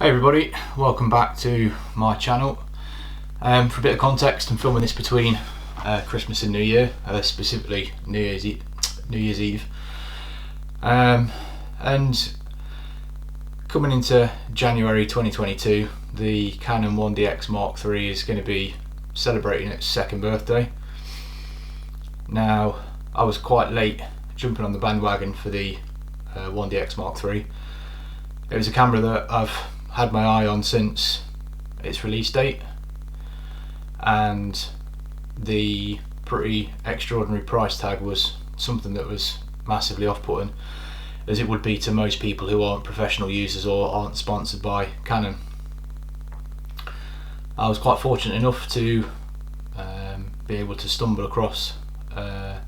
Hey everybody, welcome back to my channel. For a bit of context, I'm filming this between Christmas and New Year, specifically New Year's Eve. And coming into January 2022, the Canon 1DX Mark III is going to be celebrating its second birthday. Now, I was quite late jumping on the bandwagon for the 1DX Mark III. It was a camera that I've had my eye on since its release date, and the pretty extraordinary price tag was something that was massively off-putting, as it would be to most people who aren't professional users or aren't sponsored by Canon. I was quite fortunate enough to be able to stumble across a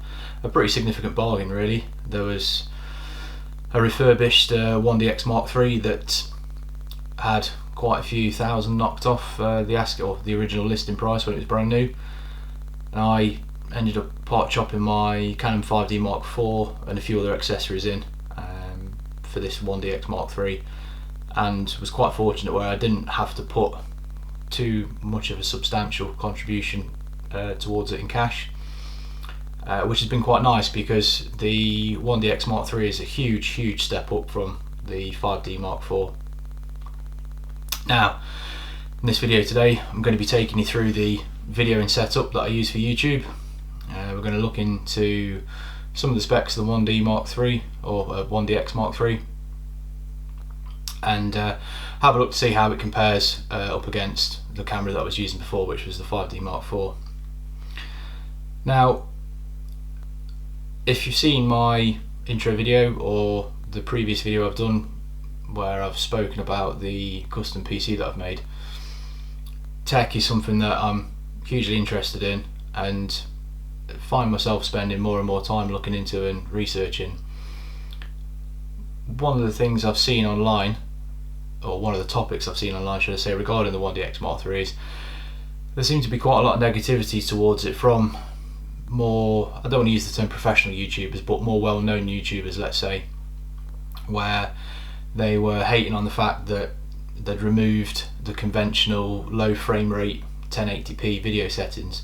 pretty significant bargain really. There was a refurbished 1DX Mark III that had quite a few thousand knocked off the original listing price when it was brand new, and I ended up part chopping my Canon 5D Mark IV and a few other accessories in for this 1DX Mark III, and was quite fortunate where I didn't have to put too much of a substantial contribution towards it in cash, which has been quite nice because the 1DX Mark III is a huge step up from the 5D Mark IV. Now, in this video today, I'm going to be taking you through the videoing setup that I use for YouTube. We're going to look into some of the specs of the 1D Mark III or 1DX Mark III, and have a look to see how it compares up against the camera that I was using before, which was the 5D Mark IV. Now, if you've seen my intro video or the previous video I've done where I've spoken about the custom PC that I've made, tech is something that I'm hugely interested in and find myself spending more and more time looking into and researching. One of the things I've seen online, or one of the topics I've seen online should I say, regarding the 1DX Mark III is there seems to be quite a lot of negativity towards it from more, I don't want to use the term professional YouTubers, but more well-known YouTubers, let's say, where they were hating on the fact that they'd removed the conventional low frame rate 1080p video settings.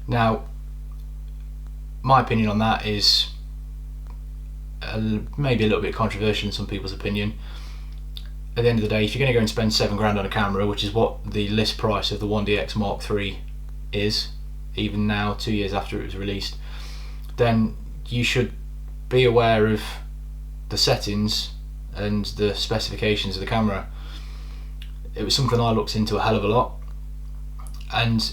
Now, my opinion on that is maybe a little bit controversial in some people's opinion. At the end of the day, if you're going to go and spend £7 on a camera, which is what the list price of the 1DX Mark III is, even now 2 years after it was released, then you should be aware of the settings and the specifications of the camera. It was something I looked into a hell of a lot, and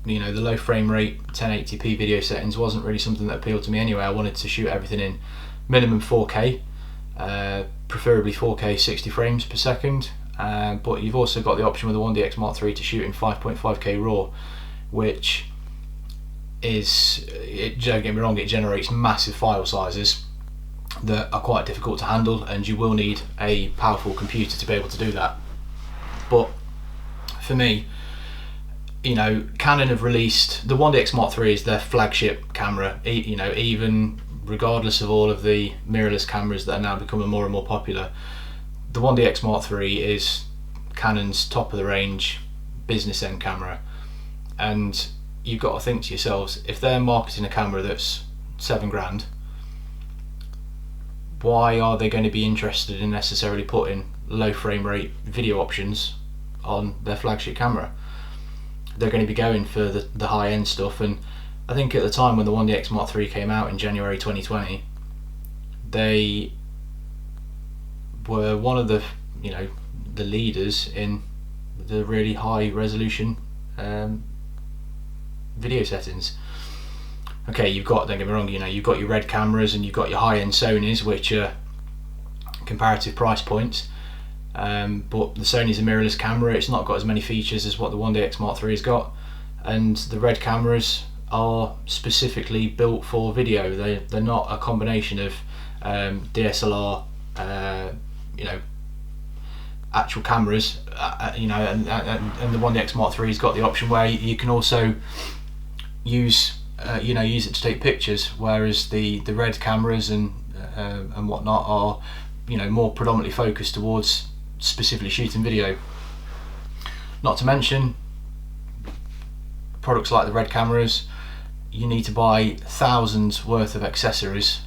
you know, the low frame rate 1080p video settings wasn't really something that appealed to me anyway. I wanted to shoot everything in minimum 4K, preferably 4K 60 frames per second, but you've also got the option with the 1DX Mark III to shoot in 5.5K RAW, which is, don't get me wrong, it generates massive file sizes that are quite difficult to handle, and you will need a powerful computer to be able to do that. But for me, you know, Canon have released the 1DX Mark III is their flagship camera. You know, even regardless of all of the mirrorless cameras that are now becoming more and more popular, the 1DX Mark III is Canon's top of the range business end camera. And you've got to think to yourselves, if they're marketing a camera that's £7, why are they going to be interested in necessarily putting low frame rate video options on their flagship camera? They're going to be going for the high end stuff, and I think at the time when the 1DX Mark III came out in January 2020, they were one of the, you know, the leaders in the really high resolution video settings. Okay, you've got, don't get me wrong, you know, you've got your red cameras and you've got your high-end Sonys, which are comparative price points, but the Sony's a mirrorless camera. It's not got as many features as what the 1DX Mark III has got, and the red cameras are specifically built for video. They're not a combination of DSLR, you know, actual cameras, you know, and the 1DX Mark III has got the option where you can also use you know, use it to take pictures, whereas the red cameras and whatnot are, you know, more predominantly focused towards specifically shooting video. Not to mention products like the Red cameras, you need to buy thousands worth of accessories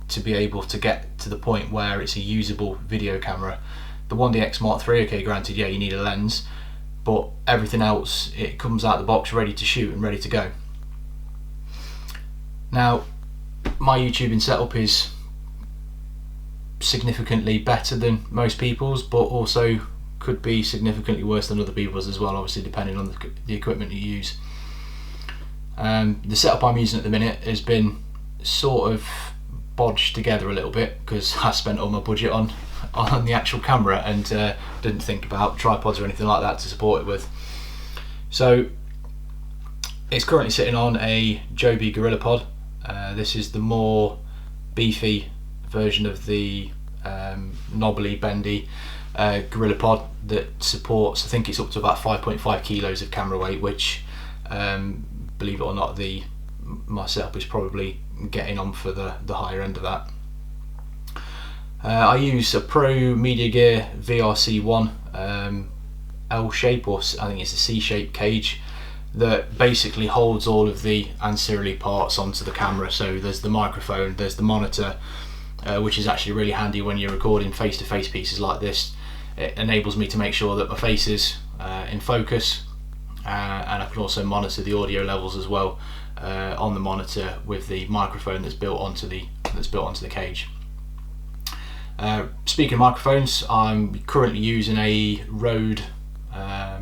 to be able to get to the point where it's a usable video camera. The 1DX Mark III, okay, granted, yeah, you need a lens, but everything else, it comes out the box ready to shoot and ready to go. Now, my YouTubing setup is significantly better than most people's, but also could be significantly worse than other people's as well, obviously depending on the equipment you use. The setup I'm using at the minute has been sort of bodged together a little bit because I spent all my budget on the actual camera and didn't think about tripods or anything like that to support it with. So it's currently sitting on a Joby GorillaPod. This is the more beefy version of the knobbly, bendy GorillaPod that supports, I think it's up to about 5.5 kilos of camera weight, which believe it or not, my setup is probably getting on for the higher end of that. I use a Pro Media Gear VRC1 L shape, or I think it's a C shape cage that basically holds all of the ancillary parts onto the camera. So there's the microphone, there's the monitor, which is actually really handy when you're recording face-to-face pieces like this. It enables me to make sure that my face is in focus, and I can also monitor the audio levels as well on the monitor with the microphone that's built onto the cage. Speaking of microphones, I'm currently using a Rode, I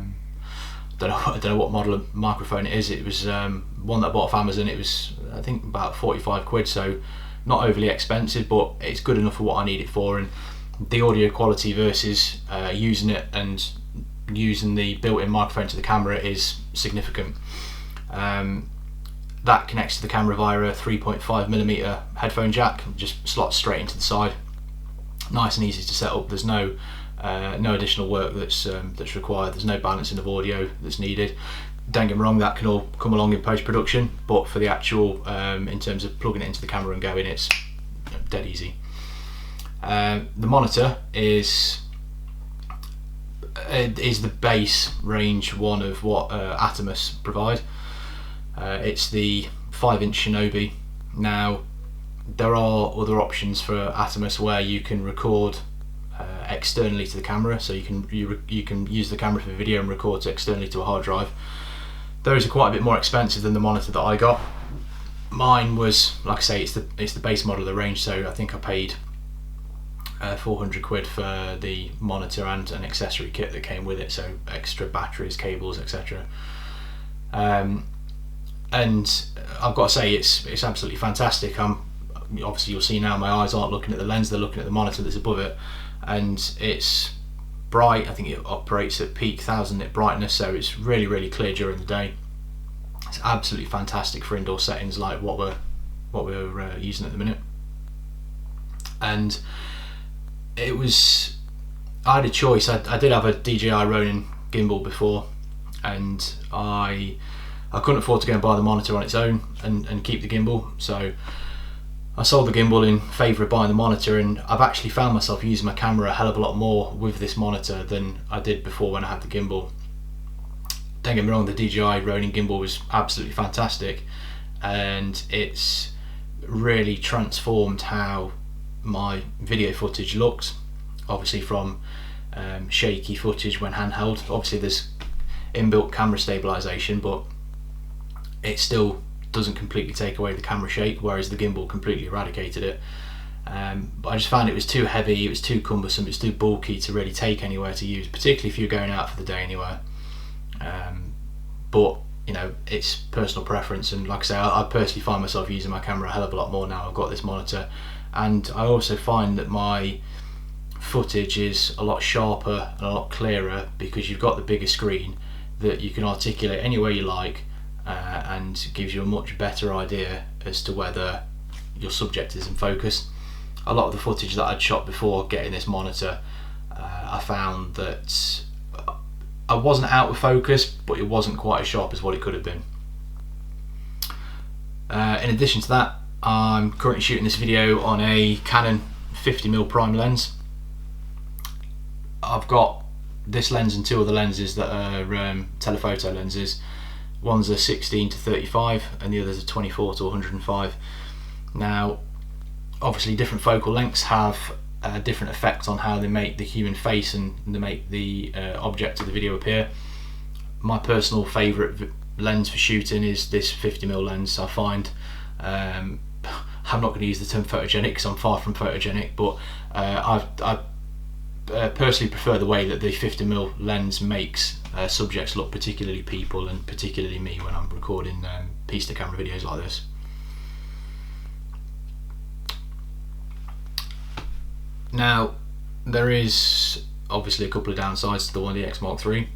don't know what model of microphone it is. It was one that I bought off Amazon. It was, I think, about 45 quid, so not overly expensive, but it's good enough for what I need it for. And the audio quality versus using it and using the built-in microphone to the camera is significant. That connects to the camera via a 3.5mm headphone jack, just slots straight into the side. Nice and easy to set up. There's no additional work that's required. There's no balancing of audio that's needed. Don't get me wrong, that can all come along in post-production, but for the actual, in terms of plugging it into the camera and going, it's dead easy. The monitor is the base range one of what Atomos provide. It's the 5-inch Shinobi. Now, there are other options for Atomos where you can record externally to the camera, so you can use the camera for video and record externally to a hard drive. Those are quite a bit more expensive than the monitor that I got. Mine was, like I say, it's the base model of the range, so I think I paid 400 quid for the monitor and an accessory kit that came with it, so extra batteries, cables, etc. And I've got to say, it's absolutely fantastic. Obviously you'll see now my eyes aren't looking at the lens, they're looking at the monitor that's above it, and it's bright. I think it operates at peak 1000 nit brightness, so it's really clear during the day. It's absolutely fantastic for indoor settings like what we're using at the minute. And I had a choice. I did have a DJI Ronin gimbal before, and I couldn't afford to go and buy the monitor on its own and keep the gimbal, so I sold the gimbal in favour of buying the monitor, and I've actually found myself using my camera a hell of a lot more with this monitor than I did before when I had the gimbal. Don't get me wrong, the DJI Ronin gimbal was absolutely fantastic, and it's really transformed how my video footage looks. Obviously from shaky footage when handheld. Obviously there's inbuilt camera stabilisation, but it still doesn't completely take away the camera shake, whereas the gimbal completely eradicated it. But I just found it was too heavy, it was too cumbersome, it was too bulky to really take anywhere to use, particularly if you're going out for the day anywhere. But you know, it's personal preference, and like I say, I personally find myself using my camera a hell of a lot more now I've got this monitor, and I also find that my footage is a lot sharper and a lot clearer because you've got the bigger screen that you can articulate any way you like, and gives you a much better idea as to whether your subject is in focus. A lot of the footage that I'd shot before getting this monitor, I found that I wasn't out of focus, but it wasn't quite as sharp as what it could have been. In addition to that, I'm currently shooting this video on a Canon 50mm prime lens. I've got this lens and two other lenses that are telephoto lenses. One's a 16 to 35 and the other's a 24 to 105. Now obviously different focal lengths have a different effect on how they make the human face and they make the object of the video appear. My personal favourite lens for shooting is this 50mm lens. I find I'm not going to use the term photogenic because I'm far from photogenic, but I personally prefer the way that the 50mm lens makes subjects look, particularly people and particularly me when I'm recording piece to camera videos like this. Now there is obviously a couple of downsides to the 1DX Mark III,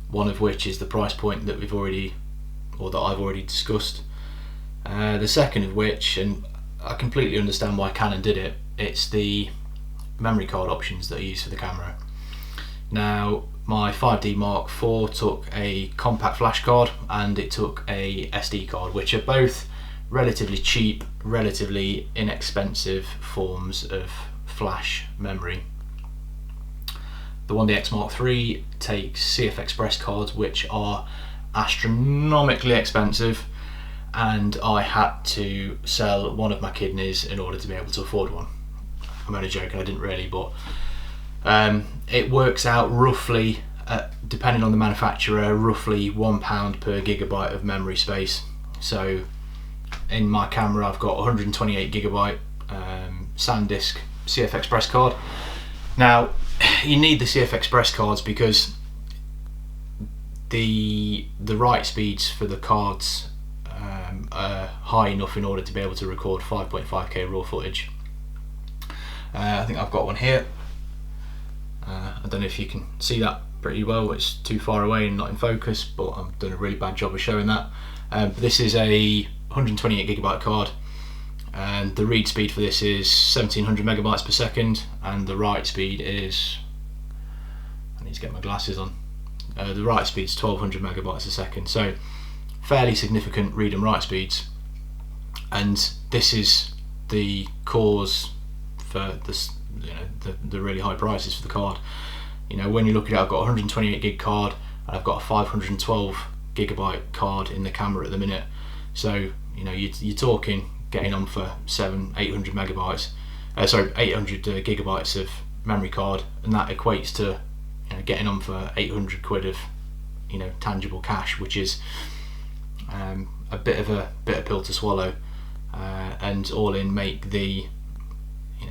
one of which is the price point that I've already discussed. The second of which, and I completely understand why Canon did it, it's the memory card options that are used for the camera. Now my 5D Mark IV took a compact flash card and it took a SD card, which are both relatively cheap, relatively inexpensive forms of flash memory. The 1DX Mark III takes CF Express cards, which are astronomically expensive, and I had to sell one of my kidneys in order to be able to afford one. I'm only joking, I didn't really, but it works out roughly, depending on the manufacturer, roughly £1 per gigabyte of memory space. So in my camera I've got 128GB SanDisk CF Express card. Now you need the CF Express cards because the write speeds for the cards are high enough in order to be able to record 5.5K raw footage. I think I've got one here. I don't know if you can see that pretty well, it's too far away and not in focus, but I've done a really bad job of showing that. This is a 128GB card, and the read speed for this is 1700 megabytes per second, and the write speed is, I need to get my glasses on, the write speed is 1200 megabytes a second, so fairly significant read and write speeds. And this is the cause for this, the really high prices for the card. When you look at it, I've got a 128GB card and I've got a 512GB card in the camera at the minute, so you're talking getting on for 800 megabytes, 800 gigabytes of memory card, and that equates to getting on for 800 quid of tangible cash, which is a bit of a pill to swallow, and all in make the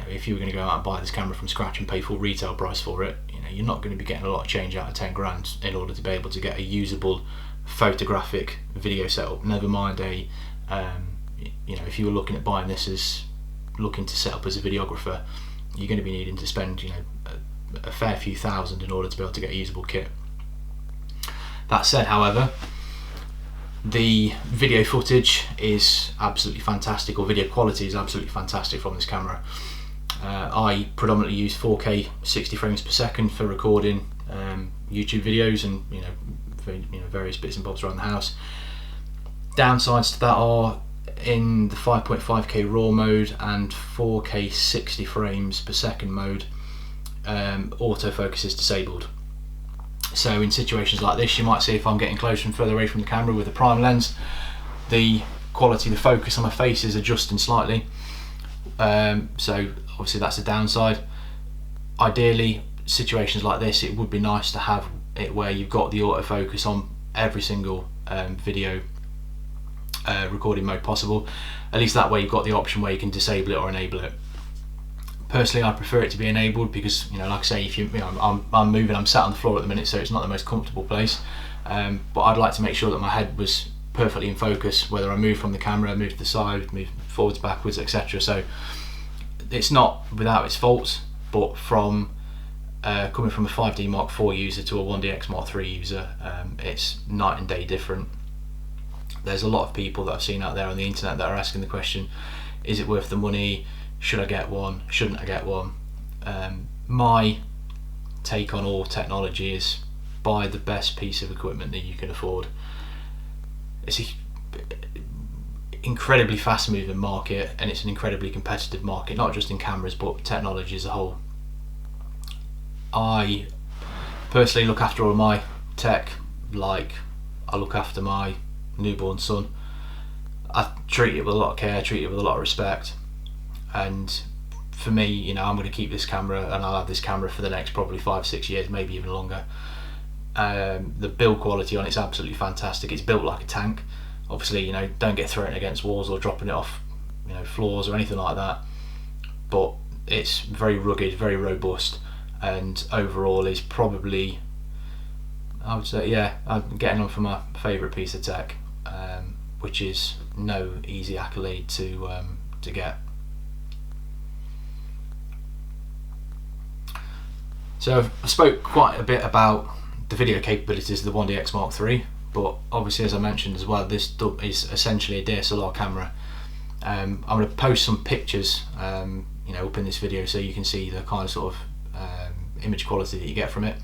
if you were going to go out and buy this camera from scratch and pay full retail price for it, you're not going to be getting a lot of change out of 10 grand in order to be able to get a usable photographic video setup. Never mind a if you were looking at buying this as looking to set up as a videographer, you're going to be needing to spend a fair few thousand in order to be able to get a usable kit. That said, however, the video footage is absolutely fantastic, or video quality is absolutely fantastic from this camera. I predominantly use 4K 60 frames per second for recording YouTube videos and various bits and bobs around the house. Downsides to that are in the 5.5K RAW mode and 4K 60 frames per second mode, autofocus is disabled. So in situations like this, you might see if I'm getting closer and further away from the camera with a prime lens, the quality, the focus on my face is adjusting slightly. So obviously that's a downside. Ideally, situations like this, it would be nice to have it where you've got the autofocus on every single video recording mode possible. At least that way you've got the option where you can disable it or enable it. Personally, I prefer it to be enabled because, like I say, if I'm moving, I'm sat on the floor at the minute, so it's not the most comfortable place. But I'd like to make sure that my head was perfectly in focus, whether I move from the camera, move to the side, move forwards, backwards, etc. So it's not without its faults, but from coming from a 5D Mark IV user to a 1DX Mark III user, it's night and day different. There's a lot of people that I've seen out there on the internet that are asking the question, is it worth the money? Should I get one? Shouldn't I get one? My take on all technology is buy the best piece of equipment that you can afford. It's an incredibly fast moving market, and it's an incredibly competitive market, not just in cameras but technology as a whole. I personally look after all of my tech like I look after my newborn son. I treat it with a lot of care, treat it with a lot of respect, and for me, you know, I'm going to keep this camera, and I'll have this camera for the next probably 5-6 years, maybe even longer. The build quality on it's absolutely fantastic. It's built like a tank. Obviously, you know, don't get thrown against walls or dropping it off, you know, floors or anything like that. But it's very rugged, very robust, and overall is probably, I would say, yeah, I'm getting on for my favourite piece of tech, which is no easy accolade to get. So I spoke quite a bit about the video capabilities of the 1DX Mark III, but obviously, as I mentioned as well, this is essentially a DSLR camera. I'm going to post some pictures, you know, up in this video so you can see the kind of sort of image quality that you get from it.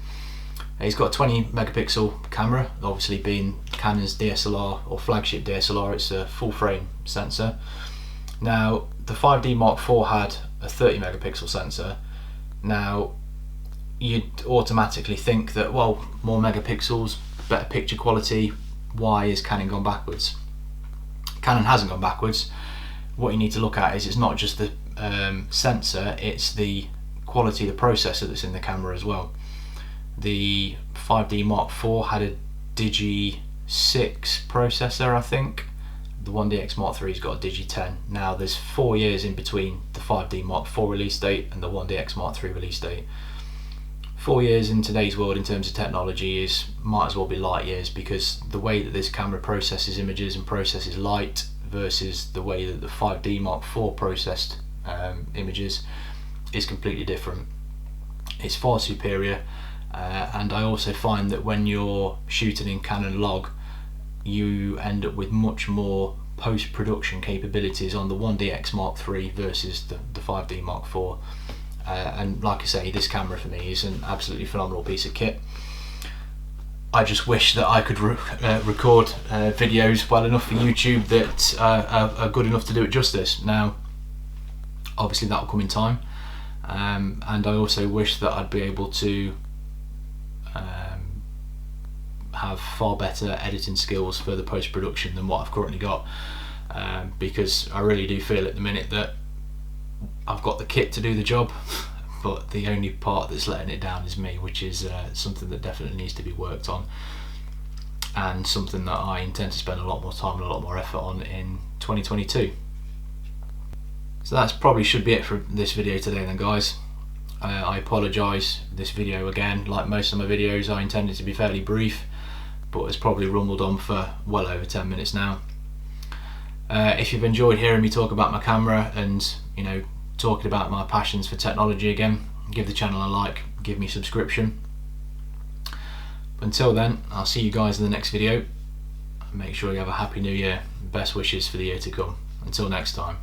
It's got a 20 megapixel camera, obviously being Canon's DSLR or flagship DSLR, it's a full frame sensor. Now the 5D Mark IV had a 30 megapixel sensor. Now you'd automatically think that, well, more megapixels, better picture quality, why is Canon gone backwards? Canon hasn't gone backwards. What you need to look at is it's not just the sensor, it's the quality of the processor that's in the camera as well. The 5D Mark IV had a Digi 6 processor, I think. The 1DX Mark III's got a Digi 10. Now there's 4 years in between the 5D Mark IV release date and the 1DX Mark III release date. 4 years in today's world in terms of technology might as well be light years, because the way that this camera processes images and processes light versus the way that the 5D Mark IV processed images is completely different. It's far superior, and I also find that when you're shooting in Canon log, you end up with much more post-production capabilities on the 1DX Mark III versus the 5D Mark IV. And like I say, this camera for me is an absolutely phenomenal piece of kit. I just wish that I could record videos well enough for YouTube that are good enough to do it justice. Now, obviously that will come in time, and I also wish that I'd be able to have far better editing skills for the post-production than what I've currently got, because I really do feel at the minute that I've got the kit to do the job, but the only part that's letting it down is me, which is something that definitely needs to be worked on, and something that I intend to spend a lot more time and a lot more effort on in 2022. So that's probably should be it for this video today then, guys. I apologise, this video again, like most of my videos, I intended to be fairly brief, but it's probably rumbled on for well over 10 minutes now. If you've enjoyed hearing me talk about my camera and, you know, talking about my passions for technology again, give the channel a like, give me a subscription. Until then, I'll see you guys in the next video. Make sure you have a happy new year. Best wishes for the year to come. Until next time.